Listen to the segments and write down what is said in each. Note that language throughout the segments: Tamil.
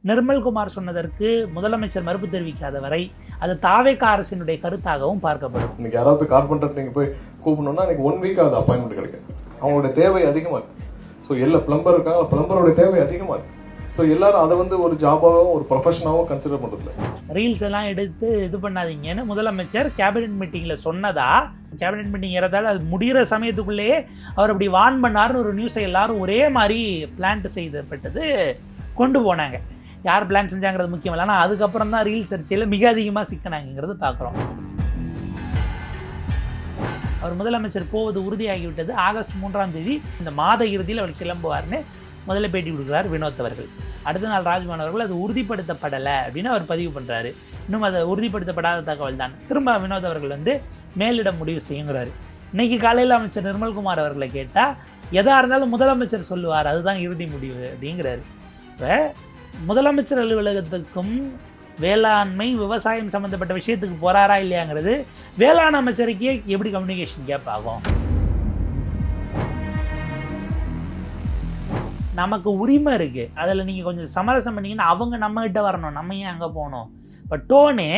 நிர்மல்குமார் சொன்னதற்கு முதலமைச்சர் மறுப்பு தெரிவிக்காத வரை அது தாவேக அரசினுடைய கருத்தாகவும் பார்க்கப்படும். இன்னைக்கு யாராவது போய் கார்பெண்டர் நீங்கள் போய் கூப்பிடணும்னா எனக்கு 1 வீக் ஆகுது அப்பாயின்மெண்ட் கிடைக்கும். அவங்களோட தேவை அதிகமாக இருக்குது. ஸோ எல்லா பிளம்பர் இருக்காங்க, பிளம்பரோட தேவை அதிகமாக இருக்குது. ஸோ எல்லாரும் அதை ஒரு ஜாபாகவும் ஒரு ப்ரொஃபஷனாகவும் கன்சிடர் பண்ணுறதில்ல. ரீல்ஸ் எல்லாம் எடுத்து இது பண்ணாதீங்கன்னு முதலமைச்சர் கேபினெட் மீட்டிங்கில் சொன்னதா, கேபினெட் மீட்டிங் ஏறதால அது முடிகிற சமயத்துக்குள்ளேயே அவர் அப்படி வான் பண்ணார்னு ஒரு நியூஸை எல்லாரும் ஒரே மாதிரி பிளான்ட் செய்யப்பட்டது கொண்டு போனாங்க. யார் பிளான் செஞ்சாங்கிறது முக்கியம் இல்லை, ஆனால் அதுக்கப்புறம் தான் ரீல்ஸ் சர்ச்சையில் மிக அதிகமாக சிக்கினாங்கிறது பார்க்குறோம். அவர் முதலமைச்சர் போவது உறுதியாகிவிட்டது. ஆகஸ்ட் 3ஆம் தேதி இந்த மாத இறுதியில் அவர் கிளம்புவார்னு முதல்ல பேட்டி கொடுக்குறார் வினோத் அவர்கள். அடுத்த நாள் ராஜ்பவன் அவர்கள் அது உறுதிப்படுத்தப்படலை அப்படின்னு அவர் பதிவு பண்ணுறாரு. இன்னும் அதை உறுதிப்படுத்தப்படாத தகவல் தான். திரும்ப வினோத் அவர்கள் மேலிடம் முடிவு செய்யுங்கிறாரு. இன்றைக்கி காலையில் அமைச்சர் நிர்மல்குமார் அவர்களை கேட்டால் எதாக இருந்தாலும் முதலமைச்சர் சொல்லுவார், அதுதான் இறுதி முடிவு அப்படிங்கிறாரு. இப்போ முதலமைச்சர் அலுவலகத்துக்கும் வேளாண்மை விவசாயம் சம்மந்தப்பட்ட விஷயத்துக்கு போகிறாரா இல்லையாங்கிறது வேளாண் அமைச்சருக்கே எப்படி கம்யூனிகேஷன் கேப் ஆகும்? நமக்கு உரிமை இருக்குது, அதில் நீங்கள் கொஞ்சம் சமரசம் பண்ணிங்கன்னா அவங்க நம்மகிட்ட வரணும், நம்ம ஏன் அங்கே போகணும்? இப்போ டோனே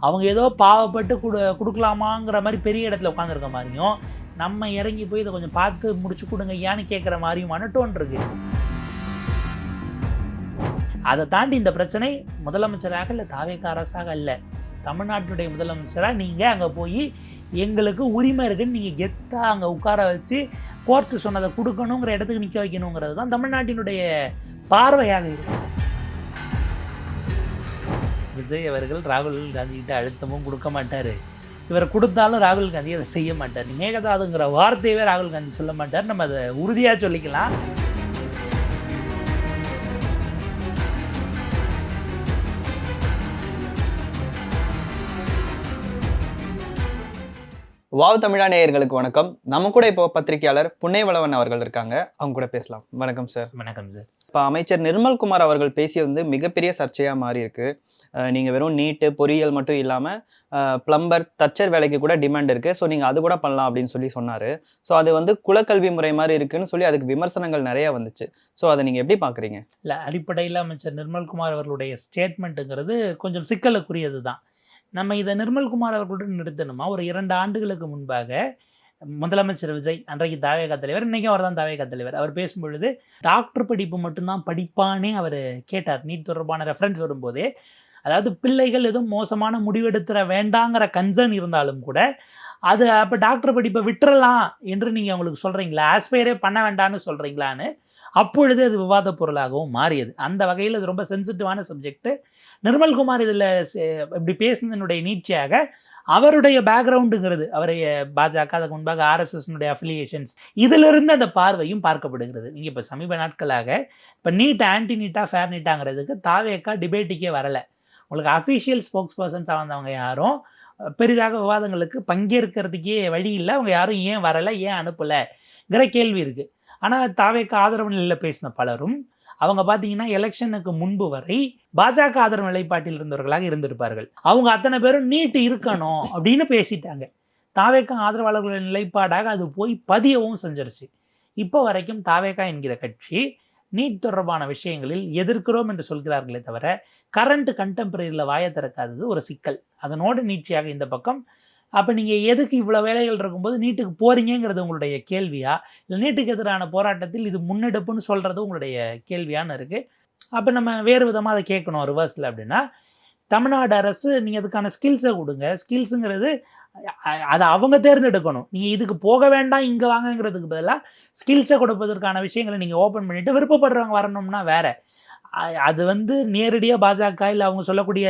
அவங்க ஏதோ பாவப்பட்டு கொடுக்கலாமாங்கிற மாதிரி பெரிய இடத்துல உட்காந்துருக்க மாதிரியும், நம்ம இறங்கி போய் இதை கொஞ்சம் பார்த்து முடிச்சு கொடுங்க ஏன்னு கேட்குற மாதிரியுமான டோன் இருக்குது. அதை தாண்டி இந்த பிரச்சனை முதலமைச்சராக இல்லை தாவேக அரசாக இல்லை, தமிழ்நாட்டுடைய முதலமைச்சராக நீங்கள் அங்கே போய் எங்களுக்கு உரிமை இருக்குன்னு நீங்கள் கெத்தாக அங்கே உட்கார வச்சு கோர்ட்டு சொன்னதை கொடுக்கணுங்கிற இடத்துக்கு நிற்க வைக்கணுங்கிறது தான் தமிழ்நாட்டினுடைய பார்வையாக இருக்கு. விஜய் அவர்கள் ராகுல் காந்திகிட்ட அழுத்தமும் கொடுக்க மாட்டார், இவர் கொடுத்தாலும் ராகுல் காந்தி அதை செய்ய மாட்டார். மேகதாதுங்கிற வார்த்தையவே ராகுல் காந்தி சொல்ல மாட்டார், நம்ம அதை உறுதியாக சொல்லிக்கலாம். வாவ் தமிழா நேயர்களுக்கு வணக்கம். நம்ம கூட இப்போ பத்திரிகையாளர் புன்னைவளவன் அவர்கள் இருக்காங்க, அவங்க கூட பேசலாம். வணக்கம் சார். வணக்கம் சார். இப்போ அமைச்சர் நிர்மல்குமார் அவர்கள் பேசிய மிகப்பெரிய சர்ச்சையாக மாறி இருக்கு. நீங்கள் வெறும் நீட்டு பொறியியல் மட்டும் இல்லாமல் பிளம்பர் தச்சர் வேலைக்கு கூட டிமாண்ட் இருக்குது, ஸோ நீங்கள் அது கூட பண்ணலாம் அப்படின்னு சொன்னார். ஸோ அது குலக்கல்வி முறை மாதிரி இருக்குன்னு சொல்லி அதுக்கு விமர்சனங்கள் நிறைய வந்துச்சு. ஸோ அதை நீங்கள் எப்படி பார்க்குறீங்க? இல்லை, அடிப்படையில் அமைச்சர் நிர்மல்குமார் அவர்களுடைய ஸ்டேட்மெண்ட்டுங்கிறது கொஞ்சம் சிக்கலுக்குரியது தான். நம்ம இதை நிர்மல்குமார் அவர்களுடன் நிறுத்தணுமா? ஒரு 2 ஆண்டுகளுக்கு முன்பாக முதலமைச்சர் விஜய், அன்றைக்கு தாவேக தலைவர், இன்றைக்கும் அவர் தான் தாவேக தலைவர், அவர் பேசும்பொழுது டாக்டர் படிப்பு மட்டும்தான் படிப்பானே அவர் கேட்டார். நீட் தொடர்பான ரெஃபரன்ஸ் வரும்போதே, அதாவது பிள்ளைகள் எதுவும் மோசமான முடிவெடுத்துற வேண்டாங்கிற கன்சர்ன் இருந்தாலும் கூட அது அப்போ டாக்டர் படிப்பை விட்டுறலாம் என்று நீங்கள் அவங்களுக்கு சொல்கிறீங்களா, ஆஸ்பயரே பண்ண வேண்டாம்னு சொல்கிறீங்களான்னு அப்பொழுது அது விவாத பொருளாகவும் மாறியது. அந்த வகையில் அது ரொம்ப சென்சிட்டிவான சப்ஜெக்ட்டு. நிர்மல்குமார் இதில் இப்படி பேசினதனுடைய நீட்சியாக அவருடைய பேக்ரவுண்டுங்கிறது, அவருடைய பாஜக, அதுக்கு முன்பாக ஆர்எஸ்எஸ்னுடைய அஃபிலியேஷன்ஸ், இதிலிருந்து அந்த பார்வையும் பார்க்கப்படுகிறது. நீங்கள் இப்போ சமீப நாட்களாக இப்போ நீட் ஆன்டி நீட்டா ஃபேர் நீட்டாங்கிறதுக்கு தாவேக்கா டிபேட்டுக்கே வரலை. உங்களுக்கு அஃபிஷியல் ஸ்போக்ஸ் பர்சன்ஸ் வந்தவங்க யாரும் பெரிதாக விவாதங்களுக்கு பங்கேற்கிறதுக்கே வழி இல்லை. அவங்க யாரும் ஏன் வரலை, ஏன் அனுப்பலைங்கிற கேள்வி இருக்குது. ஆனால் தாவேக்கா ஆதரவு நிலையில் பேசின பலரும் அவங்க பார்த்தீங்கன்னா எலெக்ஷனுக்கு முன்பு வரை பாஜக ஆதரவு நிலைப்பாட்டில் இருந்தவர்களாக இருந்திருப்பார்கள். அவங்க அத்தனை பேரும் நீட்டு இருக்கணும் அப்படின்னு பேசிட்டாங்க. தாவேக்கா ஆதரவாளர்களுடைய நிலைப்பாடாக அது போய் பதியவும் செஞ்சிருச்சு. இப்போ வரைக்கும் தாவேக்கா என்கிற கட்சி நீட் தொடர்பான விஷயங்களில் எதிர்க்கிறோம் என்று சொல்கிறார்களே தவிர கரண்ட் கண்டெம்பரரியில் வாயை திறக்காதது ஒரு சிக்கல். அதனோடு நீட்சியாக இந்த பக்கம் அப்போ நீங்கள் எதுக்கு இவ்வளோ வேலைகள் இருக்கும்போது நீட்டுக்கு போகிறீங்கிறது உங்களுடைய கேள்வியா, இல்லை நீட்டுக்கு எதிரான போராட்டத்தில் இது முன்னெடுப்புன்னு சொல்கிறது உங்களுடைய கேள்வியான்னு இருக்குது. அப்போ நம்ம வேறு விதமாக அதை கேட்கணும் ரிவர்ஸில். அப்படின்னா தமிழ்நாடு அரசு நீங்கள் அதுக்கான ஸ்கில்ஸை கொடுங்க. ஸ்கில்ஸுங்கிறது அதை அவங்க தேர்ந்தெடுக்கணும். நீங்கள் இதுக்கு போக வேண்டாம் இங்கே வாங்கங்கிறதுக்கு பதிலாக ஸ்கில்ஸை கொடுப்பதற்கான விஷயங்களை நீங்கள் ஓப்பன் பண்ணிவிட்டு விருப்பப்படுறவங்க வரணும்னா வேறு. அது நேரடியாக பாஜக இல்லை அவங்க சொல்லக்கூடிய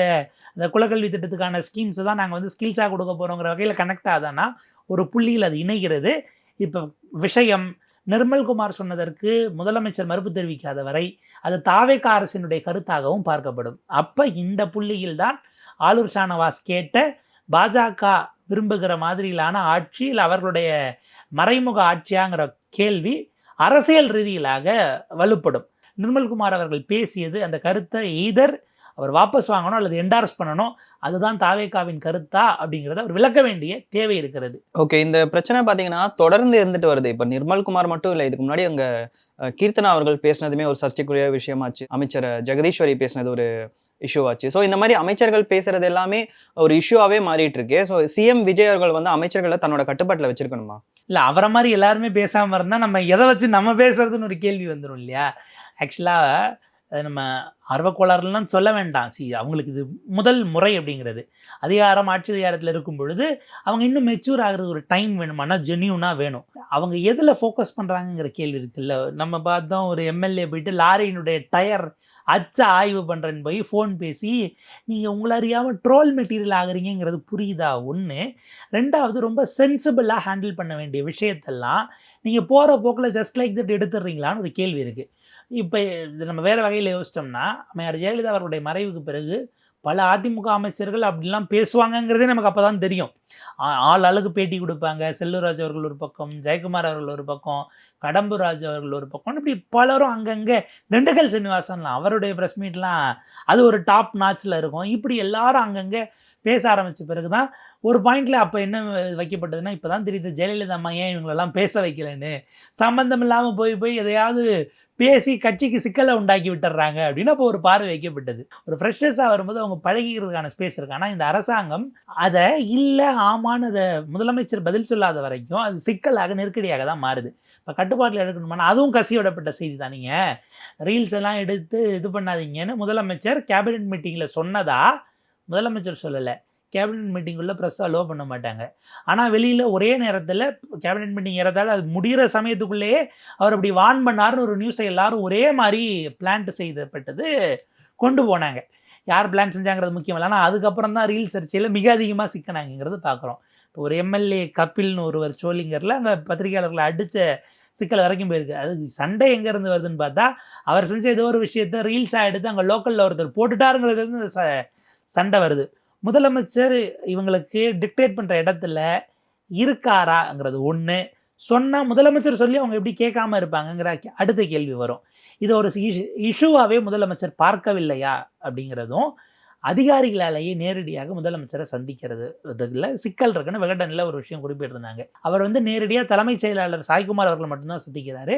அந்த குலக்கல்வி திட்டத்துக்கான ஸ்கீம்ஸை தான் நாங்கள் ஸ்கில்ஸாக கொடுக்க போகிறோங்கிற வகையில் கனெக்ட் ஆகுதுன்னா ஒரு புள்ளியில் அது இணைகிறது. இப்போ விஷயம் நிர்மல்குமார் சொன்னதற்கு முதலமைச்சர் மறுப்பு தெரிவிக்காத வரை அது தாவேக அரசினுடைய கருத்தாகவும் பார்க்கப்படும். அப்போ இந்த புள்ளியில் தான் ஆலூர் ஷானவாஸ் கேட்ட பாஜக விரும்புகிற மாதிரியிலான ஆட்சி இல்லை அவர்களுடைய மறைமுக ஆட்சியாங்கிற கேள்வி அரசியல் ரீதியிலாக வலுப்படும். நிர்மல்குமார் அவர்கள் பேசியது அந்த கருத்தை எய்தர் அவர் வாபஸ் வாங்கணும் அல்லது என்டார்ஸ் பண்ணணும், அதுதான் தாவேகாவின் கருத்தா அப்படிங்கிறத அவர் விளக்க வேண்டிய தேவை இருக்கிறது. ஓகே. இந்த பிரச்சனை பார்த்தீங்கன்னா, தொடர்ந்து இருந்துட்டு வருது. இப்ப நிர்மல்குமார் மட்டும் இல்ல. இதுக்கு முன்னாடி அங்க கீர்த்தனா அவர்கள் பேசினதுமே ஒரு சர்ச்சைக்குரிய விஷயமாச்சு. அமைச்சர் ஜெகதீஸ்வரி பேசினது ஒரு இஷ்யூ ஆச்சு. ஸோ இந்த மாரி அமைச்சர்கள் பேசுறது எல்லாமே ஒரு இஷ்யூவாவே மாறிட்டு இருக்கு. ஸோ சிஎம் விஜய் அவர்கள் வந்து அமைச்சர்கள தன்னோட கட்டுப்பாட்டுல வச்சிருக்கணுமா? இல்ல அவர மாரி எல்லாருமே பேசாம இருந்தா, நம்ம எத வச்சு நம்ம பேசுறதுன்னு ஒரு கேள்வி வந்துரும் இல்லையா? ஆக்சுவலா நம்ம ஆர்வக்கோளாறுலாம் சொல்ல வேண்டாம். அவங்களுக்கு இது முதல் முறை அப்படிங்கிறது. ஆட்சி அதிகாரத்துல இருக்கும் பொழுது, அவங்க இன்னும் மெச்சூர் ஆகுறதுக்கு ஒரு டைம் வேணும். ஆனா ஜென்யூனா வேணும். அவங்க எதுல ஃபோக்கஸ் பண்றாங்கங்கிற கேள்வி இருக்குல்ல. நம்ம பார்த்தோம் ஒரு எம்எல்ஏ போயிட்டு லாரியினுடைய டயர் ஆய்வு பண்றேன்னு போய் ஃபோன் பேசி, நீங்க உங்கள அறியாம ட்ரோல் மெட்டீரியல் ஆகுறீங்கங்கிறது புரியுதா? 1. 2வது ரொம்ப சென்சிபிளா ஹேண்டில் பண்ண வேண்டிய விஷயத்தெல்லாம், நீங்க போற போக்குல ஜஸ்ட் லைக் தட் எடுத்துடுறீங்களான்னு ஒரு கேள்வி இருக்கு. இப்ப இது நம்ம வேற வகையில யோசிச்சோம்னா, அம்மையார் ஜெயலலிதா அவர்களுடைய மறைவுக்கு பிறகு பல அதிமுக அமைச்சர்கள் அப்படிலாம் பேசுவாங்கங்கிறதே நமக்கு அப்பதான் தெரியும். ஆள் ஆளுக்கு பேட்டி கொடுப்பாங்க. செல்லூர்ராஜ் அவர்கள் ஒரு பக்கம், ஜெயக்குமார் அவர்கள் ஒரு பக்கம், கடம்பூர் ராஜு அவர்கள் ஒரு பக்கம், இப்படி பலரும் அங்கங்க, திண்டுக்கல் சீனிவாசன்லாம் அவருடைய பிரஸ் மீட்லாம் அது ஒரு டாப் நாட்ச்ல இருக்கும். இப்படி எல்லாரும் அங்கங்க பேச ஆரம்பிச்ச பிறகு தான் ஒரு பாயிண்ட்ல அப்ப என்ன வைக்கப்பட்டதுன்னா, இப்பதான் தெரியுது ஜெயலலிதா அம்மா ஏன் இவங்களெல்லாம் பேச வைக்கலன்னு. சம்பந்தம் இல்லாம போய் எதையாவது பேசி கட்சிக்கு சிக்கலை உண்டாக்கி விட்டுறாங்க அப்படின்னு அப்போ ஒரு பார்வை வைக்கப்பட்டது. ஒரு ஃப்ரெஷர்ஸாக வரும்போது அவங்க பழகிக்கிறதுக்கான ஸ்பேஸ் இருக்கு. ஆனால் இந்த அரசாங்கம் அதை இல்லை ஆமான்னு அதை முதலமைச்சர் பதில் சொல்லாத வரைக்கும் அது சிக்கலாக நெருக்கடியாக தான் மாறுது. இப்போ கட்டுப்பாட்டில் எடுக்கணுமானா அதுவும் கசிவிடப்பட்ட செய்தி தான். நீங்கள் ரீல்ஸ் எல்லாம் எடுத்து இது பண்ணாதீங்கன்னு முதலமைச்சர் கேபினெட் மீட்டிங்கில் சொன்னதா முதலமைச்சர் சொல்லலை. கேபினெட் மீட்டிங்குள்ளே ப்ரெஸ் அலோவ் பண்ண மாட்டாங்க. ஆனால் வெளியில் ஒரே நேரத்தில் கேபினெட் மீட்டிங் ஏறதால அது முடிகிற சமயத்துக்குள்ளேயே அவர் அப்படி வார்ன் பண்ணார்னு ஒரு நியூஸை எல்லாரும் ஒரே மாதிரி பிளான்ட் செய்யப்பட்டது கொண்டு போனாங்க. யார் பிளான் செஞ்சாங்கிறது முக்கியம் இல்லை. ஆனால் அதுக்கப்புறம் தான் ரீல் சர்ச்சையில் மிக அதிகமாக சிக்கினாங்கிறது பார்க்குறோம். இப்போ ஒரு எம்எல்ஏ கபில்னு ஒருவர் சோளிங்கரில் அங்கே பத்திரிகையாளர்களை அடித்த சிக்கல் வரைக்கும் போயிருக்கு. அது சண்டை எங்கேருந்து வருதுன்னு பார்த்தா, அவர் செஞ்ச ஏதோ ஒரு விஷயத்த ரீல்ஸாக எடுத்து அங்கே லோக்கலில் ஒருத்தர் போட்டுட்டாருங்கிறது வந்து சண்டை வருது. முதலமைச்சர் இவங்களுக்கு டிக்டேட் பண்ணுற இடத்துல இருக்காராங்கிறது 1. சொன்னால் முதலமைச்சர் சொல்லி அவங்க எப்படி கேட்காம இருப்பாங்கங்கிற அடுத்த கேள்வி வரும். இதை ஒரு இஷ்யூவாகவே முதலமைச்சர் பார்க்கவில்லையா அப்படிங்கிறதும், அதிகாரிகளாலேயே நேரடியாக முதலமைச்சரை சந்திக்கிறது இதில் சிக்கல் இருக்குன்னு விகடனில் ஒரு விஷயம் குறிப்பிட்டிருந்தாங்க. அவர் வந்து நேரடியாக தலைமைச் செயலாளர் சாய்குமார் அவர்கள் மட்டும்தான் சந்திக்கிறாரு.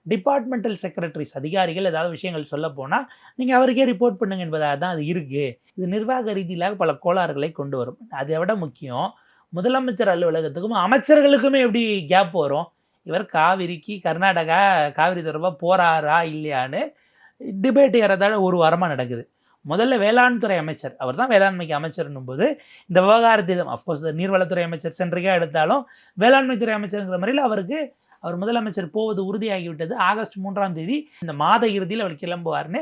டிபார்ட்மெண்டல் செக்ரட்டரிஸ் அதிகாரிகள் ஏதாவது விஷயங்கள் சொல்ல போனால் நீங்கள் அவருக்கே ரிப்போர்ட் பண்ணுங்க என்பதாக தான் அது இருக்குது. இது நிர்வாக ரீதியிலாக பல கோளாறுகளை கொண்டு வரும். அதை விட முக்கியம், முதலமைச்சர் அலுவலகத்துக்கும் அமைச்சர்களுக்குமே எப்படி கேப் வரும்? இவர் காவிரிக்கு கர்நாடகா காவிரி தொடர்பாக போறாரா இல்லையான்னு டிபேட் ஏறதால ஒரு வாரமாக நடக்குது. முதல்ல வேளாண் துறை அமைச்சர், அவர் தான் வேளாண்மைக்கு அமைச்சர்னும் போது இந்த விவகாரத்தில் அஃப்கோர்ஸ் நீர்வளத்துறை அமைச்சர் சென்ட்ரிக்காக எடுத்தாலும் வேளாண்மைத்துறை அமைச்சருங்கிற முறையில் அவர் முதலமைச்சர் போவது உறுதியாகிவிட்டது. ஆகஸ்ட் 3ஆம் தேதி இந்த மாத இறுதியில் அவர் கிளம்புவார்னு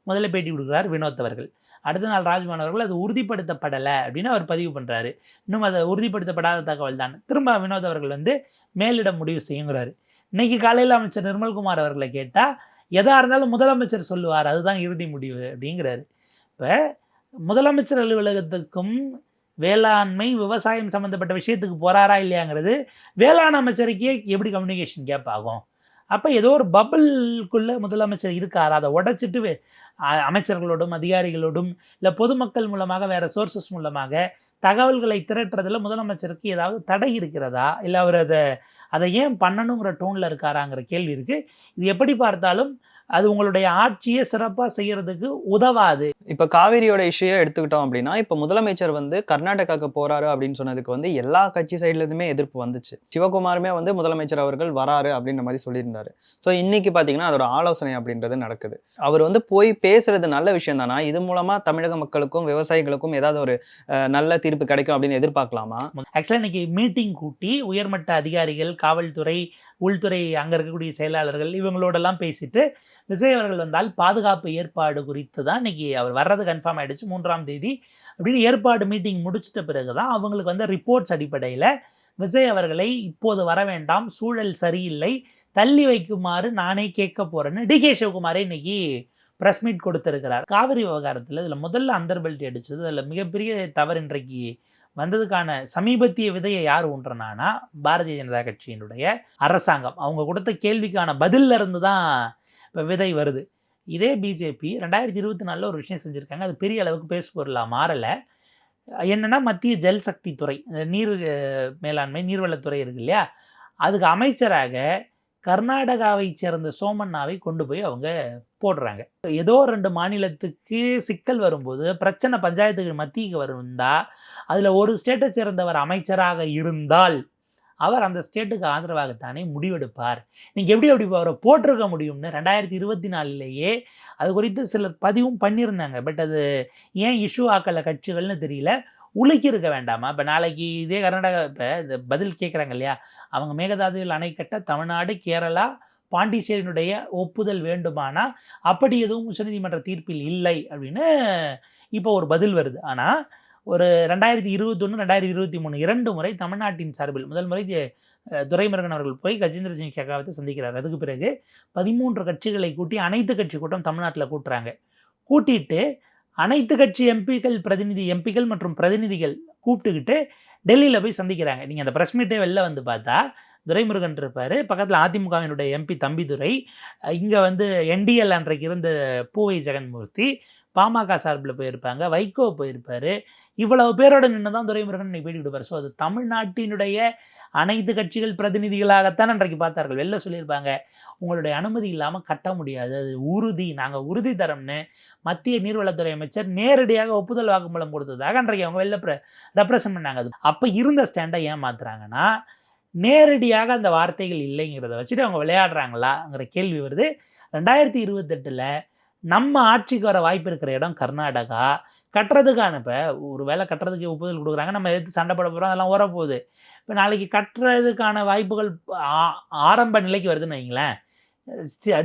முதல்ல பேட்டி கொடுக்குறார் வினோத் அவர்கள். அடுத்த நாள் ராஜ்பவன் அவர்கள் அது உறுதிப்படுத்தப்படலை அப்படின்னு அவர் பதிவு பண்ணுறாரு. இன்னும் அதை உறுதிப்படுத்தப்படாத தகவல் தான். திரும்ப வினோத் அவர்கள் வந்து மேலிடம் முடிவு செய்யுங்கிறாரு. இன்னைக்கு காலையில் அமைச்சர் நிர்மல்குமார் அவர்களை கேட்டால் எதாக இருந்தாலும் முதலமைச்சர் சொல்லுவார், அதுதான் இறுதி முடிவு அப்படிங்கிறாரு. இப்போ முதலமைச்சர் அலுவலகத்துக்கும் வேளாண்மை விவசாயம் சம்மந்தப்பட்ட விஷயத்துக்கு போகிறாரா இல்லையாங்கிறது வேளாண் அமைச்சருக்கே எப்படி கம்யூனிகேஷன் கேப் ஆகும்? அப்போ ஏதோ ஒரு பபிள்குள்ளே முதலமைச்சர் இருக்காரா? அதை உடைச்சிட்டு அமைச்சர்களோடும் அதிகாரிகளோடும் இல்லை பொதுமக்கள் மூலமாக வேறு சோர்சஸ் மூலமாக தகவல்களை திரட்டுறதுல முதலமைச்சருக்கு ஏதாவது தடை இருக்கிறதா? இல்லை அவர் அதை ஏன் பண்ணணுங்கிற டோனில் இருக்காராங்கிற கேள்வி இருக்குது. இது எப்படி பார்த்தாலும் அது உங்களுடைய ஆட்சியை சிறப்பாக செய்யறதுக்கு உதவாது. இப்போ காவிரியோட இஷ்யூ எடுத்துக்கிட்டோம் அப்படின்னா, இப்போ முதலமைச்சர் வந்து கர்நாடகாவுக்கு போறாரு அப்படின்னு சொன்னதுக்கு வந்து எல்லா கட்சி சைட்லேருந்துமே எதிர்ப்பு வந்துச்சு. சிவகுமாருமே வந்து முதலமைச்சர் அவர்கள் வராரு அப்படின்ற மாதிரி சொல்லியிருந்தாரு. ஸோ இன்னைக்கு பார்த்தீங்கன்னா அதோட ஆலோசனை அப்படின்றது நடக்குது. அவர் வந்து போய் பேசுறது நல்ல விஷயம் தானா? இது மூலமா தமிழக மக்களுக்கும் விவசாயிகளுக்கும் ஏதாவது ஒரு நல்ல தீர்ப்பு கிடைக்கும் அப்படின்னு எதிர்பார்க்கலாமா? ஆக்சுவலாக இன்னைக்கு மீட்டிங் கூட்டி உயர்மட்ட அதிகாரிகள், காவல்துறை, உள்துறை அங்கே இருக்கக்கூடிய செயலாளர்கள் இவங்களோடெல்லாம் பேசிட்டு விஜய் அவர்கள் வந்தால் பாதுகாப்பு ஏற்பாடு குறித்து தான் இன்னைக்கு அவர் வர்றது கன்ஃபார்ம் ஆகிடுச்சு 3ஆம் தேதி அப்படின்னு ஏற்பாடு மீட்டிங் முடிச்சிட்ட பிறகு தான் அவங்களுக்கு வந்து ரிப்போர்ட்ஸ் அடிப்படையில் விஜய் அவர்களை இப்போது வர வேண்டாம், சூழல் சரியில்லை, தள்ளி வைக்குமாறு நானே கேட்க போகிறேன்னு டிகே சிவகுமாரே இன்னைக்கு ப்ரெஸ் மீட் கொடுத்துருக்கிறார். காவிரி விவகாரத்தில் இதில் முதல்ல அந்தர்பல்ட்டி அடித்தது, அதில் மிகப்பெரிய தவறு இன்றைக்கு வந்ததுக்கான சமீபத்திய விதையை யார் ஊன்றனானா பாரதிய ஜனதா கட்சியினுடைய அரசாங்கம். அவங்க கொடுத்த கேள்விக்கான பதிலில் இருந்து தான் இப்போ விதை வருது. இதே பிஜேபி 2024 ஒரு விஷயம் செஞ்சுருக்காங்க. அது பெரிய அளவுக்கு பேசு பொருளாக மாறலை. என்னன்னா மத்திய ஜல் சக்தி துறை, நீர் மேலாண்மை நீர்வளத்துறை இருக்கு இல்லையா, அதுக்கு அமைச்சராக கர்நாடகாவை சேர்ந்த சோமண்ணாவை கொண்டு போய் அவங்க போடுறாங்க. ஏதோ 2 மாநிலத்துக்கு சிக்கல் வரும்போது, பிரச்சனை பஞ்சாயத்துக்கு மத்திக்கு வருந்தா, அதில் ஒரு ஸ்டேட்டை சேர்ந்தவர் அமைச்சராக இருந்தால் அவர் அந்த ஸ்டேட்டுக்கு ஆதரவாகத்தானே முடிவெடுப்பார். நீங்கள் எப்படி அப்படி அவரை போட்டிருக்க முடியும்னு 2024லேயே அது குறித்து சிலர் பதிவும் பண்ணியிருந்தாங்க. பட் அது ஏன் இஷ்யூ ஆக்கலை கட்சிகள்னு தெரியல. உலுக்கி இருக்க வேண்டாமா? இப்போ நாளைக்கு இதே கர்நாடகா இப்போ இந்த பதில் கேட்குறாங்க இல்லையா, அவங்க மேகதாதுவில் அணை கட்ட தமிழ்நாடு, கேரளா, பாண்டிச்சேரியினுடைய ஒப்புதல் வேண்டுமானா அப்படி எதுவும் உச்சநீதிமன்ற தீர்ப்பில் இல்லை அப்படின்னு இப்போ ஒரு பதில் வருது. ஆனால் ஒரு 2021, 2023 2 முறை தமிழ்நாட்டின் சார்பில் முதல் முறை துரைமுருகன் அவர்கள் போய் கஜேந்திர சிங் ஷெகாவத்தை சந்திக்கிறார். அதுக்கு பிறகு 13 கட்சிகளை கூட்டி அனைத்து கட்சி கூட்டம் தமிழ்நாட்டில் கூட்டுறாங்க. கூட்டிட்டு அனைத்து கட்சி எம்பிக்கள் மற்றும் பிரதிநிதிகள் கூப்பிட்டுக்கிட்டு டெல்லியில் போய் சந்திக்கிறாங்க. நீங்கள் அந்த ப்ரெஸ் மீட்டே வெளில வந்து பார்த்தா துரைமுருகன் இருப்பார், பக்கத்தில் அதிமுகவினுடைய எம்பி தம்பிதுரை, இங்கே வந்து என்டிஎல் அன்றைக்கு இருந்த பூவை ஜெகன்மூர்த்தி, பாமக சார்பில் போயிருப்பாங்க, வைகோ போயிருப்பார். இவ்வளவு பேரோட நின்று தான் துரைமுருகன் இன்னைக்கு பேட்டி கொடுப்பார். ஸோ அது தமிழ்நாட்டினுடைய அனைத்து கட்சிகள் பிரதிநிதிகளாகத்தான் அன்றைக்கு பார்த்தார்கள். வெளில சொல்லியிருப்பாங்க, உங்களுடைய அனுமதி இல்லாமல் கட்ட முடியாது, அது உறுதி, நாங்கள் உறுதி தரோம்னு மத்திய நீர்வளத்துறை அமைச்சர் நேரடியாக ஒப்புதல் வாக்குமூலம் கொடுத்ததாக அன்றைக்கு அவங்க வெளில ரெப்ரசன்ட் பண்ணாங்க. அது அப்போ இருந்த ஸ்டாண்டை ஏன் மாற்றுறாங்கன்னா, நேரடியாக அந்த வார்த்தைகள் இல்லைங்கிறத வச்சுட்டு அவங்க விளையாடுறாங்களாங்கிற கேள்வி வருது. 2028 நம்ம ஆட்சிக்கு வர வாய்ப்பு இருக்கிற இடம் கர்நாடகா. கட்டுறதுக்கான இப்போ ஒரு வேலை கட்டுறதுக்கு ஒப்புதல் கொடுக்குறாங்க, நம்ம எதிர்த்து சண்டை போட போகிறோம், அதெல்லாம் ஓரப்போகுது. இப்போ நாளைக்கு கட்டுறதுக்கான வாய்ப்புகள் ஆரம்ப நிலைக்கு வருதுன்னு வைங்களேன்.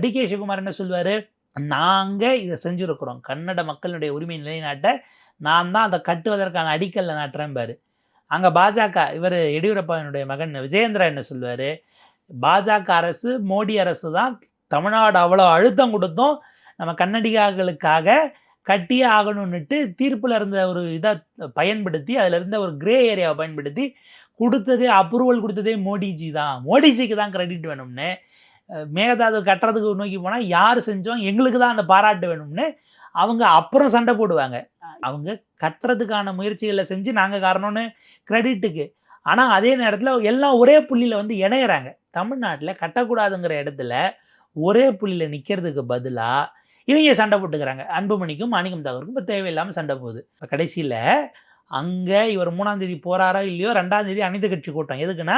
டிகே சிவகுமார் என்ன சொல்வார், நாங்கள் இதை செஞ்சுருக்கிறோம், கன்னட மக்களுடைய உரிமை நிலைநாட்ட நான் தான் அதை கட்டுவதற்கான அடிக்கல்ல நாட்டுறேன்பார். அங்கே பாஜக இவர் எடியூரப்பாவினுடைய மகன் விஜயேந்திரா என்ன சொல்வார், பாஜக அரசு மோடி அரசு தான் தமிழ்நாடு அவ்வளோ அழுத்தம் கொடுத்தோம், நம்ம கன்னடிகாக்களுக்காக கட்டியே ஆகணும்னுட்டு தீர்ப்பில் இருந்த ஒரு இதை பயன்படுத்தி, அதில் இருந்த ஒரு கிரே ஏரியாவை பயன்படுத்தி கொடுத்ததே அப்ரூவல் கொடுத்ததே மோடிஜி தான், மோடிஜிக்கு தான் கிரெடிட் வேணும்னு, மேகதாது கட்டுறதுக்கு நோக்கி போனால் யார் செஞ்சோம் எங்களுக்கு தான் அந்த பாராட்டு வேணும்னு அவங்க அப்புறம் சண்டை போடுவாங்க. அவங்க கட்டுறதுக்கான முயற்சிகளை செஞ்சு நாங்கள் காரணம்னு கிரெடிட்டுக்கு. ஆனால் அதே நேரத்தில் எல்லாம் ஒரே புள்ளியில் வந்து இணையிறாங்க. தமிழ்நாட்டில் கட்டக்கூடாதுங்கிற இடத்துல ஒரே புள்ளியில் நிற்கிறதுக்கு பதிலாக இவங்க சண்டை போட்டுக்கிறாங்க. அன்புமணிக்கும் மாணிக்கம் தாகூருக்கும் இப்போ தேவையில்லாமல் சண்டை போகுது. இப்போ கடைசியில் அங்கே இவர் 3ஆம் தேதி போகிறாரோ இல்லையோ, 2ஆம் தேதி அனைத்து கட்சி கூட்டம். எதுக்குன்னா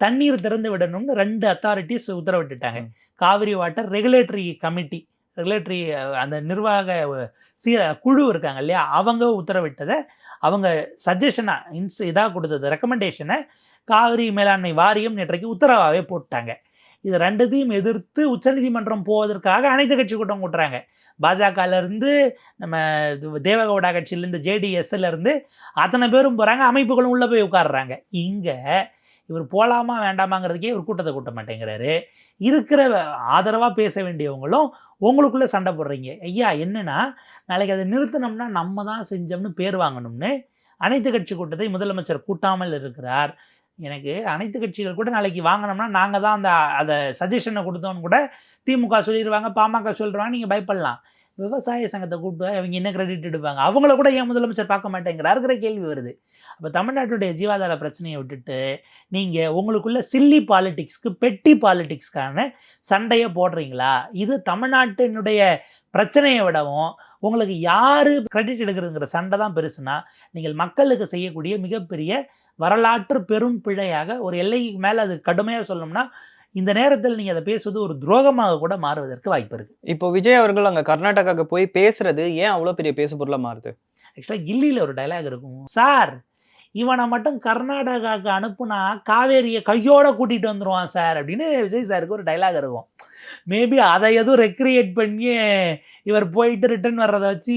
தண்ணீர் திறந்து விடணும்னு 2 அத்தாரிட்டிஸ் உத்தரவிட்டுட்டாங்க. Cauvery water regulatory committee, regulatory அந்த நிர்வாக குழு இருக்காங்க இல்லையா, அவங்க உத்தரவிட்டதை அவங்க சஜஷனாக இதாக கொடுத்தது, ரெக்கமெண்டேஷனை காவிரி மேலாண்மை வாரியம் நேற்றைக்கு உத்தரவாகவே போட்டாங்க. இது 2த்தையும் எதிர்த்து உச்சநீதிமன்றம் போவதற்காக அனைத்து கட்சி கூட்டம் கூட்டுறாங்க. பாஜகலேருந்து, நம்ம தேவகவுடா கட்சியிலேருந்து, ஜேடிஎஸ்லேருந்து அத்தனை பேரும் போகிறாங்க, அமைப்புகளும் உள்ளே போய் உட்காடுறாங்க. இங்கே இவர் போகலாமா வேண்டாமாங்கிறதுக்கே இவர் கூட்டத்தை கூட்ட மாட்டேங்கிறாரு. இருக்கிற ஆதரவாக பேச வேண்டியவங்களும் உங்களுக்குள்ளே சண்டை போடுறீங்க. ஐயா என்னென்னா, நாளைக்கு அதை நிறுத்தினோம்னா நம்ம தான் செஞ்சோம்னு பேர் வாங்கணும்னு அனைத்து கட்சி கூட்டத்தை முதலமைச்சர் கூட்டாமல் இருக்கிறார். எனக்கு அனைத்து கட்சிகள் கூட நாளைக்கு வாங்கினோம்னா நாங்கள் தான் அதை சஜஷனை கொடுத்தோன்னு கூட திமுக சொல்லிடுவாங்க, பாமக சொல்லிடுவாங்க, நீங்கள் பயப்படலாம். விவசாய சங்கத்தை கூப்பிட்டு அவங்க என்ன கிரெடிட் எடுப்பாங்க, அவங்கள கூட ஏன் முதலமைச்சர் பார்க்க மாட்டேங்கிறாருங்கிற கேள்வி வருது. அப்போ தமிழ்நாட்டுடைய ஜீவாதார பிரச்சனையை விட்டுட்டு நீங்கள் உங்களுக்குள்ள சில்லி பாலிட்டிக்ஸ்க்கு, பெட்டி பாலிட்டிக்ஸ்க்கான சண்டையை போடுறீங்களா? இது தமிழ்நாட்டினுடைய பிரச்சனையை விடவும் உங்களுக்கு யார் கிரெடிட் எடுக்கிறதுங்கிற சண்டை தான் பெருசுனா, நீங்கள் மக்களுக்கு செய்யக்கூடிய மிகப்பெரிய வரலாற்று பெரும் பிழையாக, ஒரு எல்லைக்கு மேலே அது கடுமையாக சொல்லணும்னா, இந்த நேரத்தில் நீங்கள் அதை பேசுவது ஒரு துரோகமாக கூட மாறுவதற்கு வாய்ப்பு இருக்குது. இப்போ விஜய் அவர்கள் அங்கே கர்நாடகாவுக்கு போய் பேசுறது ஏன் அவ்வளோ பெரிய பேசு பொருளாக மாறுது? ஆக்சுவலாக கில்லியில் ஒரு டைலாக் இருக்கும், சார் இவனை மட்டும் கர்நாடகாவுக்கு அனுப்புனா காவேரியை கையோடு கூட்டிகிட்டு வந்துடுவான் சார் அப்படின்னு விஜய் சாருக்கு ஒரு டைலாக் இருக்கும். மேபி அதை எதுவும் ரெக்ரியேட் பண்ணி இவர் போயிட்டு ரிட்டர்ன் வர்றதை வச்சு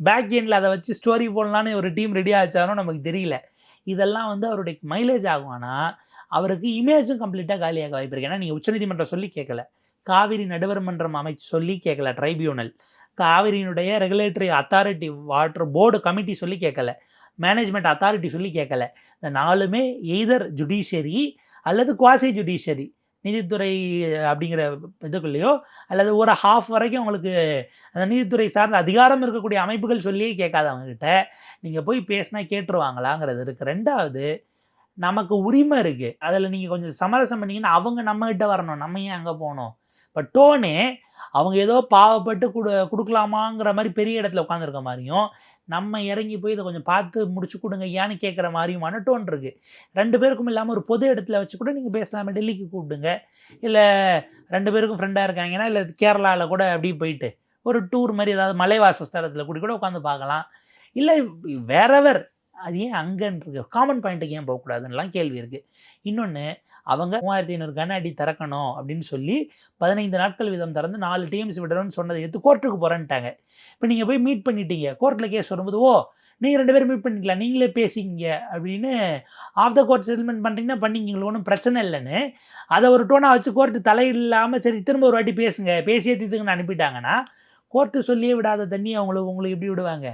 பேக் எண்டில் அதை வச்சு ஸ்டோரி போடலான்னு ஒரு டீம் ரெடி ஆச்சாரோ நமக்கு தெரியல. இதெல்லாம் வந்து அவருடைய மைலேஜ் ஆகும். ஆனால் அவருக்கு இமேஜும் கம்ப்ளீட்டாக காலியாக வாய்ப்பு இருக்குது. ஏன்னா நீங்கள் உச்சநீதிமன்றம் சொல்லி கேட்கல, காவிரி நடுவர் மன்றம் அமைச்சு சொல்லி கேட்கல, ட்ரைபியூனல், காவிரியினுடைய regulatory authority water board committee சொல்லி கேட்கல, மேனேஜ்மெண்ட் அத்தாரிட்டி சொல்லி கேட்கல. இந்த 4மே எய்தர் ஜுடிஷியரி அல்லது குவாசி ஜுடிஷியரி நீதித்துறை அப்படிங்கிற இதுக்குள்ளேயோ அல்லது ஒரு ஹாஃப் வரைக்கும் உங்களுக்கு அந்த நீதித்துறை சார்ந்த அதிகாரம் இருக்கக்கூடிய அமைப்புகள் சொல்லியே கேட்காது அவங்ககிட்ட. நீங்கள் போய் பேசினா கேட்டுருவாங்களாங்கிறது இருக்குது. ரெண்டாவது, நமக்கு உரிமை இருக்குது. அதில் நீங்கள் கொஞ்சம் சமரசம் பண்ணீங்கன்னா அவங்க நம்மகிட்ட வரணும். நம்ம ஏன் அங்கே போகணும்? இப்போ டோனே அவங்க ஏதோ பாவப்பட்டு கொடுக்கலாமாங்கிற மாதிரி பெரிய இடத்துல உட்காந்துருக்க மாதிரியும், நம்ம இறங்கி போய் இதை கொஞ்சம் பார்த்து முடிச்சு கொடுங்க ஏன்னு கேட்குற மாதிரியுமான டோன் இருக்குது. 2 பேருக்கும் இல்லாமல் ஒரு பொது இடத்துல வச்சு கூட நீங்கள் பேசலாமே. டெல்லிக்கு கூப்பிடுங்க, இல்லை 2 பேருக்கும் ஃப்ரெண்டாக இருக்காங்கன்னா, இல்லை கேரளாவில் கூட அப்படி போயிட்டு ஒரு டூர் மாதிரி ஏதாவது மலைவாச ஸ்தலத்தில் கூட உட்காந்து பார்க்கலாம். இல்லை வேறவர் அது ஏன் அங்கன்றது காமன் பாயிண்ட்டுக்கு ஏன் போகக்கூடாதுன்னெலாம் கேள்வி இருக்குது. இன்னொன்று, அவங்க 3500 கன அடி திறக்கணும் அப்படின்னு சொல்லி 15 நாட்கள் வீதம் திறந்து 4 டிஎம்சி விடணும்னு சொன்னதை எடுத்து கோர்ட்டுக்கு போகிறேன்ட்டாங்க. இப்போ நீங்கள் போய் மீட் பண்ணிட்டீங்க, கோர்ட்டில் கேஸ் வரும்போது நீங்கள் 2 பேரும் மீட் பண்ணிக்கலாம், நீங்களே பேசிக்கிங்க அப்படின்னு ஆஃப் த கோர்ட் செட்டில்மெண்ட் பண்ணுறீங்கன்னா பண்ணிக்கிங்களோ, ஒன்றும் பிரச்சனை இல்லைன்னு அதை ஒரு டோனாக வச்சு கோர்ட்டு தலையில்லாமல் சரி திரும்ப ஒரு வாட்டி பேசுங்க, பேசியே தீர்த்துங்கன்னு அனுப்பிட்டாங்கன்னா, கோர்ட்டு சொல்லியே விடாத தண்ணி உங்களுக்கு எப்படி விடுவாங்க?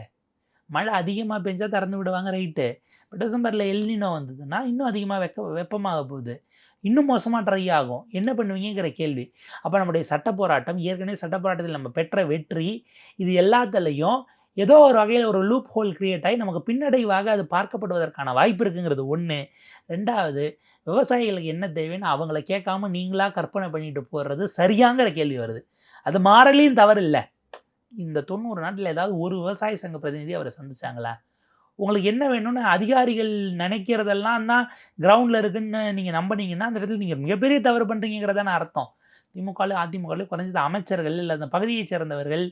மழை அதிகமாக பெஞ்சா திறந்து விடுவாங்க, ரைட்டு. இப்போ டிசம்பரில் எல்னினோ வந்ததுன்னா இன்னும் அதிகமாக வெப்பமாக போகுது, இன்னும் மோசமாக ட்ரை ஆகும். என்ன பண்ணுவீங்கிற கேள்வி. அப்போ நம்முடைய சட்ட போராட்டம், ஏற்கனவே சட்ட போராட்டத்தில் நம்ம பெற்ற வெற்றி, இது எல்லாத்துலேயும் ஏதோ ஒரு வகையில் ஒரு லூப் ஹோல் கிரியேட் ஆகி நமக்கு பின்னடைவாக அது பார்க்கப்படுவதற்கான வாய்ப்பு இருக்குங்கிறது ஒன்று. ரெண்டாவது, விவசாயிகளுக்கு என்ன தேவைன்னு அவங்கள கேட்காம நீங்களாக கற்பனை பண்ணிட்டு போடுறது சரியாங்கிற கேள்வி வருது. அது மாறலையும் தவறு இல்லை. இந்த 90 நாட்டில் ஏதாவது ஒரு விவசாய சங்க பிரதிநிதி அவரை சந்திச்சாங்களா? உங்களுக்கு என்ன வேணும்னு அதிகாரிகள் நினைக்கிறதெல்லாம் தான் கிரவுண்டில் இருக்குன்னு நீங்கள் நம்பினீங்கன்னா, அந்த இடத்துல நீங்கள் மிகப்பெரிய தவறு பண்ணுறீங்கிறதான அர்த்தம். திமுகவில் அதிமுகவில் குறைஞ்சது அமைச்சர்கள் இல்லை அந்த பகுதியை சேர்ந்தவர்கள்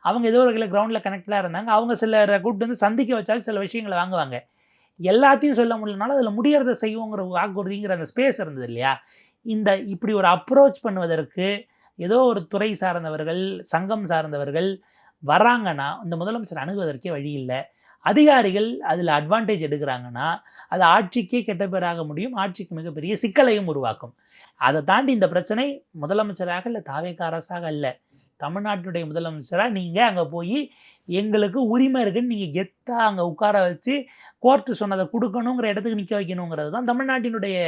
அவங்க ஏதோ ஒரு வகையில் கிரவுண்டில் கனெக்டடாக இருந்தாங்க. அவங்க சிலரை கூப்பிட்டு வந்து சந்திக்க வச்சாலும் சில விஷயங்களை வாங்குவாங்க. எல்லாத்தையும் சொல்ல முடியலனாலும் அதில் முடியறதை செய்வோங்கிற வாக்குறுதிங்கிற அந்த ஸ்பேஸ் இருந்தது இல்லையா? இப்படி ஒரு அப்ரோச் பண்ணுவதற்கு ஏதோ ஒரு துறை சார்ந்தவர்கள், சங்கம் சார்ந்தவர்கள் வர்றாங்கன்னா, இந்த முதலமைச்சர் அணுகுவதற்கே வழி இல்லை. அதிகாரிகள் அதில் அட்வான்டேஜ் எடுக்கிறாங்கன்னா, அது ஆட்சிக்கே கெட்ட பேராக முடியும், ஆட்சிக்கு மிகப்பெரிய சிக்கலையும் உருவாக்கும். அதை தாண்டி இந்த பிரச்சனை முதலமைச்சராக இல்லை தாவேக அரசாக இல்லை, தமிழ்நாட்டினுடைய முதலமைச்சராக நீங்கள் அங்கே போய் எங்களுக்கு உரிமை இருக்குன்னு நீங்கள் கெத்தாக அங்கே உட்கார வச்சு கோர்ட்டு சொன்னதை கொடுக்கணுங்கிற இடத்துக்கு நிற்க வைக்கணுங்கிறது தான் தமிழ்நாட்டினுடைய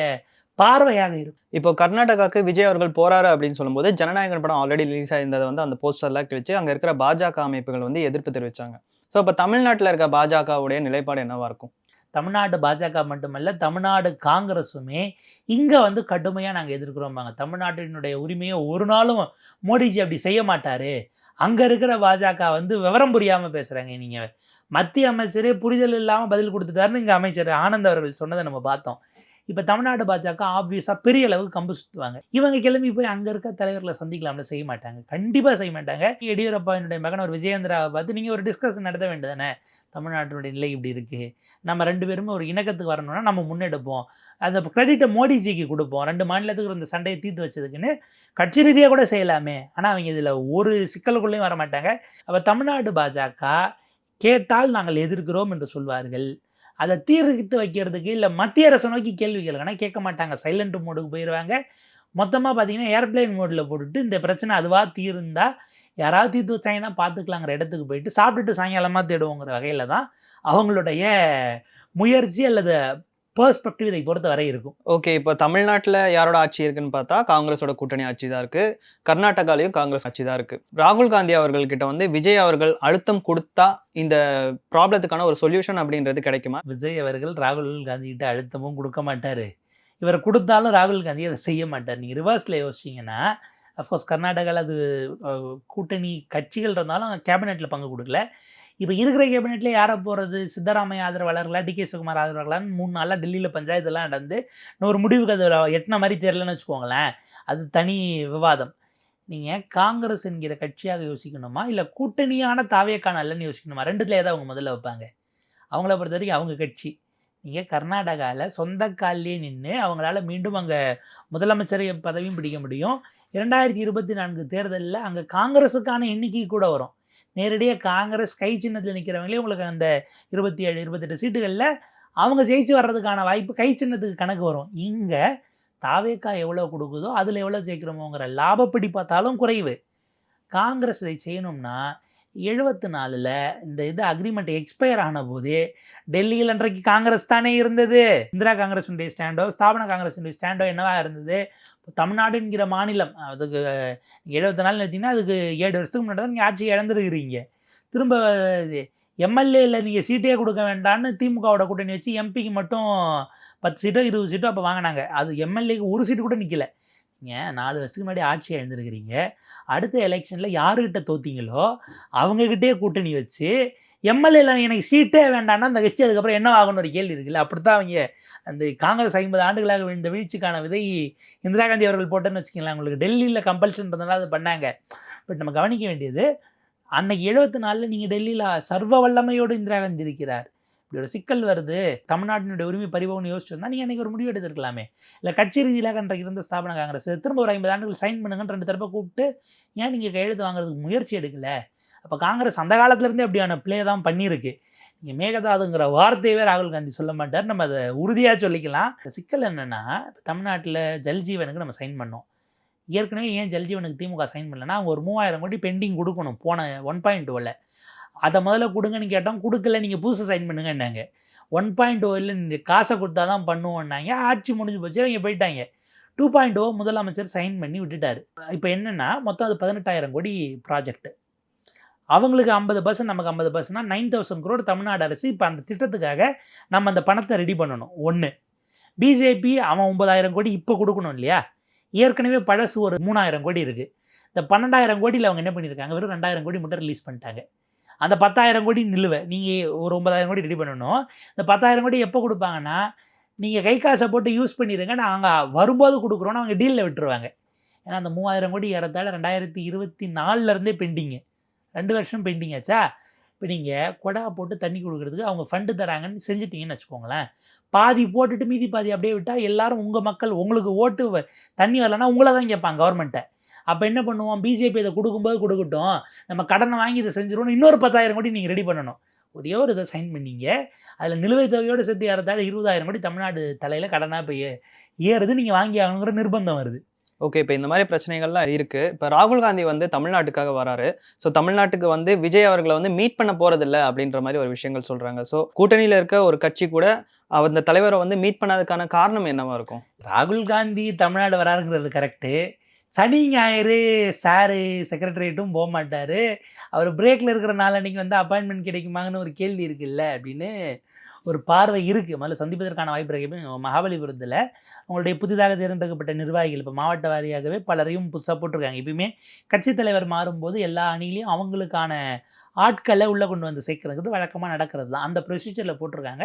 பார்வையாக இருக்கும். இப்போ கர்நாடகாவுக்கு விஜய் அவர்கள் போறாரு அப்படின்னு சொல்லும்போது, ஜனநாயகன் படம் ஆல்ரெடி ரிலீஸ் ஆயிருந்ததை வந்து அந்த போஸ்டர்லாம் கிழிச்சு அங்கே இருக்கிற பாஜக அமைப்புகள் வந்து எதிர்ப்பு தெரிவித்தாங்க. ஸோ இப்போ தமிழ்நாட்டில் இருக்க பாஜகவுடைய நிலைப்பாடு என்னவா இருக்கும்? தமிழ்நாடு பாஜக மட்டுமல்ல, தமிழ்நாடு காங்கிரஸுமே இங்கே வந்து கடுமையாக நாங்கள் எதிர்க்கிறோம்பாங்க. தமிழ்நாட்டினுடைய உரிமையை ஒரு நாளும் மோடிஜி அப்படி செய்ய மாட்டார். அங்கே இருக்கிற பாஜக வந்து விவரம் புரியாமல் பேசுகிறாங்க. நீங்கள் மத்திய அமைச்சரே புரிதல் இல்லாமல் பதில் கொடுத்துட்டாருன்னு இங்கே அமைச்சர் ஆனந்த் அவர்கள் சொன்னதை நம்ம பார்த்தோம். இப்போ தமிழ்நாடு பாஜக ஆப்வியஸாக பெரிய அளவுக்கு கம்பு சுற்றுவாங்க. இவங்க கிளம்பி போய் அங்கே இருக்க தலைவர்களை சந்திக்கலாம்ல, செய்ய மாட்டாங்க, கண்டிப்பாக செய்ய மாட்டாங்க. எடியூரப்பாவினுடைய மகன் ஒரு விஜயேந்திராவை பார்த்து நீங்கள் ஒரு டிஸ்கஷன் நடத்த வேண்டியதானே, தமிழ்நாட்டினுடைய நிலை இப்படி இருக்குது, நம்ம 2 பேருமே ஒரு இணக்கத்துக்கு வரணும்னா நம்ம முன்னெடுப்போம், அந்த கிரெடிட்டை மோடிஜிக்கு கொடுப்போம், 2 மாநிலத்துக்கு இந்த சண்டையை தீர்த்து வச்சதுக்குன்னு கட்சி ரீதியாக கூட செய்யலாமே. ஆனால் அவங்க இதில் ஒரு சிக்கலுக்குள்ளேயும் வர மாட்டாங்க. அப்போ தமிழ்நாடு பாஜக கேட்டால் நாங்கள் எதிர்க்கிறோம் என்று சொல்வார்கள். அதை தீர்த்து வைக்கிறதுக்கு இல்லை மத்திய அரசை நோக்கி கேள்வி கேளுங்கன்னா கேட்க மாட்டாங்க, சைலண்ட் மோடுக்கு போயிடுவாங்க. மொத்தமாக பார்த்தீங்கன்னா ஏர்பிளைன் மோடில் போட்டுட்டு இந்த பிரச்சனை அதுவாக தீர்ந்தால் யாராவது தீர்த்து வச்சாங்கன்னா பார்த்துக்கலாங்கிற இடத்துக்கு போயிட்டு சாப்பிட்டுட்டு சாயங்காலமாக தேடுவோங்கிற வகையில் தான் அவங்களுடைய முயற்சி அல்லது பெர்ஸ்பெக்டிவ் இதை பொறுத்த வரை இருக்கும். ஓகே, இப்போ தமிழ்நாட்டில் யாரோட ஆட்சி இருக்குன்னு பார்த்தா காங்கிரஸோட கூட்டணி ஆட்சி தான் இருக்குது. கர்நாடகாலையும் காங்கிரஸ் ஆட்சி தான் இருக்குது. ராகுல் காந்தி அவர்கள்கிட்ட வந்து விஜய் அவர்கள் அழுத்தம் கொடுத்தா இந்த ப்ராப்ளத்துக்கான ஒரு சொல்யூஷன் அப்படின்றது கிடைக்குமா? விஜய் அவர்கள் ராகுல் காந்தி கிட்ட அழுத்தமும் கொடுக்க மாட்டார். இவர் கொடுத்தாலும் ராகுல் காந்தி அதை செய்ய மாட்டார். நீங்கள் ரிவர்ஸில் யோசிச்சிங்கன்னா, அஃப்கோர்ஸ் கர்நாடகாவில் அது கூட்டணி கட்சிகள் இருந்தாலும் கேபினெட்டில் பங்கு கொடுக்கல. இப்போ இருக்கிற கேபினெட்ல யாரை போகிறது, சித்தராமையா ஆதரவாளர்களா, டிகே சிவகுமார் ஆதரவாளர்களான்னு 3 நாளாக டெல்லியில் பஞ்சாயத்துலாம் நடந்து ஒரு முடிவுக்கு அது எட்டின மாதிரி தெரியலன்னு வச்சுக்கோங்களேன். அது தனி விவாதம். நீங்கள் காங்கிரஸ் என்கிற கட்சியாக யோசிக்கணுமா, இல்லை கூட்டணியான தாவேக்கான அல்லன்னு யோசிக்கணுமா? 2த்துல ஏதாவது அவங்க முதல்ல வைப்பாங்க. அவங்கள பொறுத்த வரைக்கும் அவங்க கட்சி. நீங்கள் கர்நாடகாவில் சொந்த காலிலே நின்று அவங்களால மீண்டும் அங்கே முதலமைச்சர் பதவியும் பிடிக்க முடியும். 2024 தேர்தலில் அங்கே காங்கிரஸுக்கான எண்ணிக்கை கூட வரும். நேரடியாக காங்கிரஸ் கை சின்னத்தில் நிற்கிறவங்களே உங்களுக்கு அந்த 27, 28 சீட்டுகளில் அவங்க ஜெயிச்சு வர்றதுக்கான வாய்ப்பு கை சின்னத்துக்கு கணக்கு வரும். இங்கே தாவேக்கா எவ்வளோ கொடுக்குதோ அதில் எவ்வளோ ஜெயிக்கிறோமோங்கிற லாபப்படி பார்த்தாலும் குறைவு. காங்கிரஸ் இதை செய்யணும்னா 74ல் இந்த இது அக்ரிமெண்ட் எக்ஸ்பயர் ஆன போதே டெல்லியில் அன்றைக்கு காங்கிரஸ் தானே இருந்தது. இந்திரா காங்கிரஸுடைய ஸ்டாண்டோ ஸ்தாபன காங்கிரஸுடைய ஸ்டாண்டோ என்னவா இருந்தது? தமிழ்நாடுங்கிற மாநிலம் அதுக்கு 74 எடுத்தீங்கன்னா அதுக்கு 7 வருஷத்துக்கு முன்னாடி தான் நீங்கள் ஆட்சி இழந்துருக்கிறீங்க. திரும்ப எம்எல்ஏல நீங்கள் சீட்டே கொடுக்க வேண்டாம்னு திமுகவோட கூட்டணி வச்சு எம்பிக்கு மட்டும் 10 சீட்டோ 20 சீட்டோ அப்போ வாங்கினாங்க. அது எம்எல்ஏக்கு ஒரு சீட்டு கூட நிற்கல. நீங்கள் 4 வருஷத்துக்கு முன்னாடி ஆட்சி இழந்துருக்கிறீங்க. அடுத்த எலெக்ஷனில் யாருக்கிட்ட தோத்தீங்களோ அவங்கக்கிட்டே கூட்டணி வச்சு எம்எல்ஏல எனக்கு சீட்டே வேண்டாம்னா அந்த கட்சி அதுக்கப்புறம் என்ன ஆகும்னு ஒரு கேள்வி இருக்குல்ல. அப்படித்தான் அவங்க அந்த காங்கிரஸ் 50 ஆண்டுகளாக இந்த வீழ்ச்சிக்கான விதை இந்திரா காந்தி அவர்கள் போட்டேன்னு வச்சுக்கலாம். உங்களுக்கு டெல்லியில் கம்பல்ஷன்றதுனால அது பண்ணாங்க. பட் நம்ம கவனிக்க வேண்டியது அன்னைக்கு 74ல் நீங்கள் டெல்லியில் சர்வ வல்லமையோடு இந்திரா காந்தி இருக்கிறார். இப்படி ஒரு சிக்கல் வருது, தமிழ்நாட்டினுடைய உரிமை பறிபோகும்னு யோசிச்சிருந்தா நீங்கள் அன்றைக்கி ஒரு முடிவு எடுத்துருக்கலாமே. இல்லை கட்சி ரீதியிலாக அன்றைக்கு இருந்த ஸ்தாபன காங்கிரஸ் திரும்ப ஒரு 50 ஆண்டுகள் சைன் பண்ணுங்கன்னு 2 தரப்பை கூப்பிட்டு ஏன் நீங்கள் கையெழுத்து வாங்குறதுக்கு முயற்சி எடுக்கலை? அப்போ காங்கிரஸ் அந்த காலத்துலேருந்தே அப்படியான ப்ளே தான் பண்ணியிருக்கு. நீங்கள் மேகதாதுங்கிற வார்த்தையவே ராகுல் காந்தி சொல்ல மாட்டார். நம்ம அதை உறுதியாக சொல்லிக்கலாம். சிக்கல் என்னென்னா தமிழ்நாட்டில் ஜல்ஜீவனுக்கு நம்ம சைன் பண்ணோம். ஏற்கனவே ஏன் ஜல்ஜீவனுக்கு திமுக சைன் பண்ணலன்னா அவங்க ஒரு 3000 கோடி பெண்டிங் கொடுக்கணும் போன 1.2ல். அதை முதல்ல கொடுங்கன்னு கேட்டோம், கொடுக்கல, நீங்கள் புதுசாக சைன் பண்ணுங்கன்னாங்க. 1.0ல் நீங்கள் காசை கொடுத்தா தான் பண்ணுவோன்னாங்க. ஆட்சி முடிஞ்சு போச்சு, அவங்க போயிட்டாங்க. 2.0 முதலமைச்சர் சைன் பண்ணி விட்டுட்டார். இப்போ என்னென்னா மொத்தம் அது 18,000 கோடி ப்ராஜெக்ட். அவங்களுக்கு 50%, நமக்கு 50%னா 9,000 crore தமிழ்நாடு அரசு இப்போ அந்த திட்டத்துக்காக நம்ம அந்த பணத்தை ரெடி பண்ணணும். ஒன்று, பிஜேபி அவன் 9,000 கோடி இப்போ கொடுக்கணும் இல்லையா? ஏற்கனவே பழசு ஒரு 3,000 கோடி இருக்குது. இந்த 12,000 கோடியில் அவங்க என்ன பண்ணியிருக்காங்க, வெறும் 2,000 கோடி மட்டும் ரிலீஸ் பண்ணிட்டாங்க. அந்த 10,000 கோடி நிலுவை. நீங்கள் ஒரு 9,000 கோடி ரெடி பண்ணணும். இந்த 10,000 கோடி எப்போ கொடுப்பாங்கன்னா, நீங்கள் கை காசை போட்டு யூஸ் பண்ணிடுங்க, நாங்கள் வரும்போது கொடுக்குறோன்னு அவங்க டீலில் விட்டுருவாங்க. ஏன்னா அந்த 3,000 கோடி ஏறத்தாழ 2024லேருந்தே பெண்டிங்கு. 2 வருஷம் பெண்டிங் ஆச்சா? இப்போ நீங்கள் கொடா போட்டு தண்ணி கொடுக்குறதுக்கு அவங்க ஃபண்டு தராங்கன்னு செஞ்சுட்டிங்கன்னு வச்சுக்கோங்களேன். பாதி போட்டுட்டு மீதி பாதி அப்படியே விட்டால் எல்லாரும் உங்கள் மக்கள் உங்களுக்கு ஓட்டு தண்ணி வரலன்னா உங்களை தான் கேட்பாங்க கவர்மெண்ட்டை. அப்போ என்ன பண்ணுவோம், பிஜேபி இதை கொடுக்கும்போது கொடுக்கட்டும், நம்ம கடனை வாங்கி இதை செஞ்சிருவோம், இன்னொரு 10,000 கோடி நீங்கள் ரெடி பண்ணணும். ஒரே ஒரு இதை சைன் பண்ணீங்க. அதில் நிலுவைத் தொகையோடு சேர்த்து ஏறத்தாழ 20,000 கோடி தமிழ்நாடு தலையில் கடனாக போய் ஏறுது. நீங்கள் வாங்கி ஆகணுங்கிற நிர்பந்தம் வருது. ஓகே, இப்போ இந்த மாதிரி பிரச்சனைகள்லாம் இருக்குது. இப்போ ராகுல் காந்தி வந்து தமிழ்நாட்டுக்காக வராரு. ஸோ தமிழ்நாட்டுக்கு வந்து விஜய் அவர்களை வந்து மீட் பண்ண போகிறதில்ல அப்படின்ற மாதிரி ஒரு விஷயங்கள் சொல்கிறாங்க. ஸோ கூட்டணியில் இருக்க ஒரு கட்சி கூட அந்த தலைவரை வந்து மீட் பண்ணதுக்கான காரணம் என்னவா இருக்கும்? ராகுல் காந்தி தமிழ்நாடு வராருங்கிறது கரெக்டு. சனி ஞாயிறு சாரு செக்ரட்டரியேட்டும் போக மாட்டார். அவர் பிரேக்கில் இருக்கிறனால அன்றைக்கி வந்து அப்பாயின்மெண்ட் கிடைக்குமாங்கன்னு ஒரு கேள்வி இருக்குல்ல அப்படின்னு ஒரு பார்வை இருக்குது. முதல்ல சந்திப்பதற்கான வாய்ப்பு இருக்குது. மகாபலிபுரத்தில் அவங்களுடைய புதிதாக தேர்ந்தெடுக்கப்பட்ட நிர்வாகிகள் இப்போ மாவட்ட வாரியாகவே பலரையும் புதுசாக போட்டிருக்காங்க. எப்பயுமே கட்சித் தலைவர் மாறும்போது எல்லா அணிலையும் அவங்களுக்கான ஆட்களை உள்ளே கொண்டு வந்து சேர்க்கறது வழக்கமாக நடக்கிறது தான். அந்த ப்ரொசீஜரில் போட்டிருக்காங்க.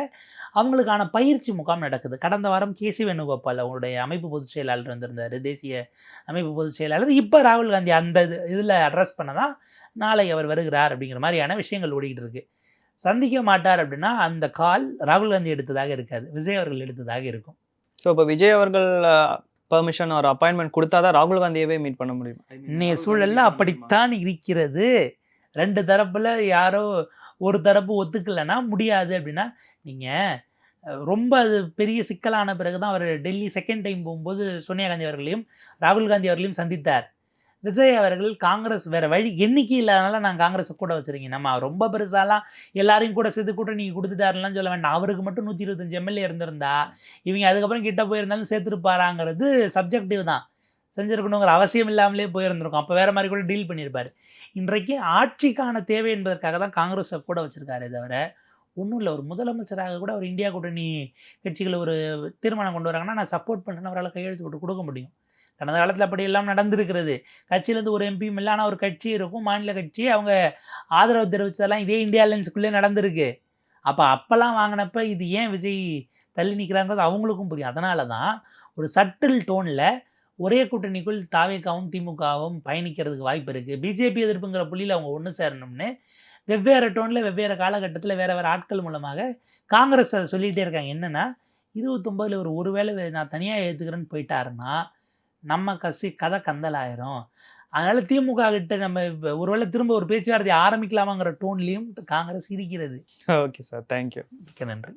அவங்களுக்கான பயிற்சி முகாம் நடக்குது. கடந்த வாரம் கேசி வேணுகோபால் அவங்களுடைய அமைப்பு பொதுச் செயலாளர் வந்திருந்தார், தேசிய அமைப்பு பொதுச் செயலாளர். இப்போ ராகுல் காந்தி அந்த இதில் அட்ரஸ் பண்ண தான் நாளை அவர் வருகிறார் அப்படிங்கிற மாதிரியான விஷயங்கள் ஓடிக்கிட்டு இருக்குது. சந்திக்க மாட்டார் அப்படின்னா அந்த கால் ராகுல் காந்தி எடுத்ததாக இருக்காது, விஜய் அவர்கள் எடுத்ததாக இருக்கும். ஸோ இப்போ விஜய் அவர்கள் பெர்மிஷன் ஒரு அப்பாயின்மெண்ட் கொடுத்தா தான் ராகுல் காந்தியவே மீட் பண்ண முடியும். இன்னைய சூழலில் அப்படித்தான் இருக்கிறது. 2 தரப்பில் யாரோ ஒரு தரப்பு ஒத்துக்கலைன்னா முடியாது அப்படின்னா நீங்கள் ரொம்ப அது பெரிய சிக்கலான பிறகு தான் அவர் டெல்லி செகண்ட் டைம் போகும்போது சோனியா காந்தி அவர்களையும் ராகுல் காந்தி அவர்களையும் சந்தித்தார். விஜய் அவர்கள் காங்கிரஸ் வேறு வழி எண்ணிக்கை இல்லாதனால நான் காங்கிரஸை கூட வச்சுருக்கேன். நம்ம ரொம்ப பெருசாலாம் எல்லாரையும் கூட சேர்த்து கூட்டணி கொடுத்துட்டாருலாம் சொல்ல வேண்டாம். அவருக்கு மட்டும் 125 எம்எல்ஏ இருந்திருந்தா இவங்க அதுக்கப்புறம் கிட்ட போயிருந்தாலும் சேர்த்துருப்பாராங்கிறது சப்ஜெக்டிவ் தான். செஞ்சுருக்கணுங்கிற அவசியம் இல்லாமலே போயிருந்திருக்கும். அப்போ வேறு மாதிரி கூட டீல் பண்ணியிருப்பார். இன்றைக்கு ஆட்சிக்கான தேவை என்பதற்காக தான் காங்கிரஸை கூட வச்சுருக்காரு. தவிர ஒன்றும் இல்லை. ஒரு முதலமைச்சராக கூட அவர் இந்தியா கூட்டணி கட்சிகள் ஒரு தீர்மானம் கொண்டு வராங்கன்னா நான் சப்போர்ட் பண்ணுறேன்னு அவரால் கையெழுத்து போட்டு கொடுக்க முடியும். கடந்த காலத்தில் அப்படி எல்லாம் நடந்திருக்கிறது. கட்சியிலேருந்து ஒரு எம்பியும் இல்லை, ஆனால் ஒரு கட்சி இருக்கும், மாநில கட்சி, அவங்க ஆதரவு தெரிவித்ததெல்லாம் இதே இந்தியா அலையன்ஸுக்குள்ளே நடந்திருக்கு. அப்போல்லாம் வாங்கினப்ப இது ஏன் விஜய் தள்ளி நிற்கிறாங்கிறது அவங்களுக்கும் புரியும். அதனால தான் ஒரு சட்டில் டோனில் ஒரே கூட்டணிக்குள் தாவேகாவும் திமுகவும் பயணிக்கிறதுக்கு வாய்ப்பு இருக்குது. பிஜேபி எதிர்ப்புங்கிற புள்ளியில் அவங்க ஒன்று சேரணும்னு வெவ்வேறு டோனில் வெவ்வேறு காலகட்டத்தில் வேறு வேறு ஆட்கள் மூலமாக காங்கிரஸ் அதை சொல்லிகிட்டே இருக்காங்க. என்னென்னா 29ல் ஒரு வேளை நான் தனியாக ஏற்றுக்கிறேன்னு போயிட்டாருன்னா நம்ம கதை கந்தலாயிரும். அதனால் திமுக கிட்ட நம்ம ஒருவேளை திரும்ப ஒரு பேச்சுவார்த்தை ஆரம்பிக்கலாமாங்கிற டோன்லேயும் காங்கிரஸ் இருக்கிறது. Okay sir, thank you. மிக்க நன்றி.